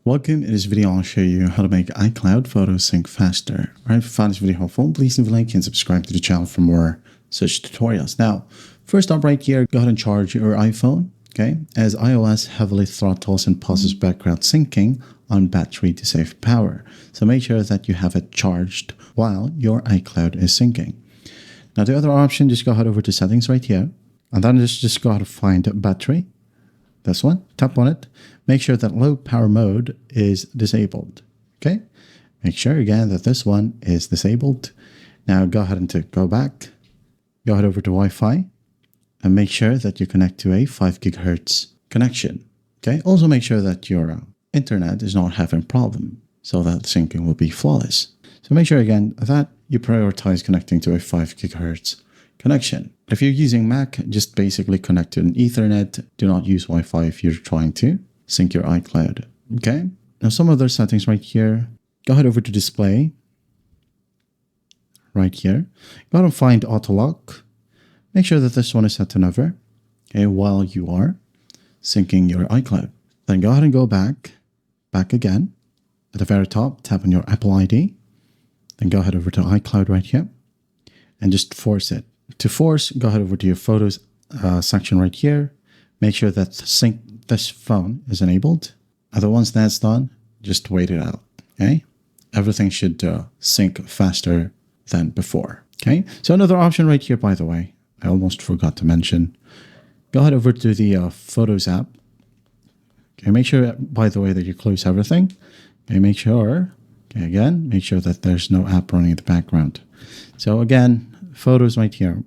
Welcome. In this video, I'll show you how to make iCloud photos sync faster. Alright, if you found this video helpful, please leave a like and subscribe to the channel for more such tutorials. Now, first up right here, go ahead and charge your iPhone, okay? As iOS heavily throttles and pauses background syncing on battery to save power. So make sure that you have it charged while your iCloud is syncing. Now, the other option, just go ahead over to settings right here, and then just go ahead and find battery. This one, tap on it. Make sure that low power mode is disabled. Okay. Make sure again that this one is disabled. Now go ahead and go back. Go ahead over to Wi-Fi and make sure that you connect to a 5 gigahertz connection. Okay. Also make sure that your internet is not having problem so that syncing will be flawless. So make sure again that you prioritize connecting to a 5 gigahertz connection. If you're using Mac, just basically connect to an Ethernet. Do not use Wi-Fi if you're trying to sync your iCloud. Okay. Now some other settings right here. Go ahead over to display. Right here. Go ahead and find auto lock. Make sure that this one is set to never. Okay, while you are syncing your iCloud. Then go ahead and go back again. At the very top, tap on your Apple ID. Then go ahead over to iCloud right here. And just force it. To force, go ahead over to your photos section right here. Make sure that sync this phone is enabled. And once that's done, just wait it out. Okay, everything should sync faster than before. Okay, so another option right here, by the way, I almost forgot to mention. Go ahead over to the Photos app. Okay, make sure, by the way, that you close everything. Okay, make sure. Okay, again, make sure that there's no app running in the background. So again, Photos right here.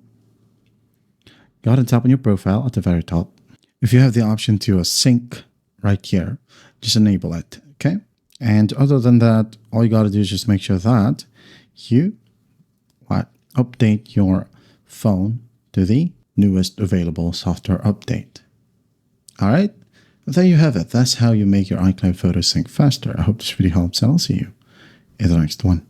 Go ahead and tap on your profile at the very top. If you have the option to sync right here, just enable it, okay? And other than that, all you got to do is just make sure that you update your phone to the newest available software update. All right, there you have it. That's how you make your iCloud photos sync faster. I hope this video helps, and I'll see you in the next one.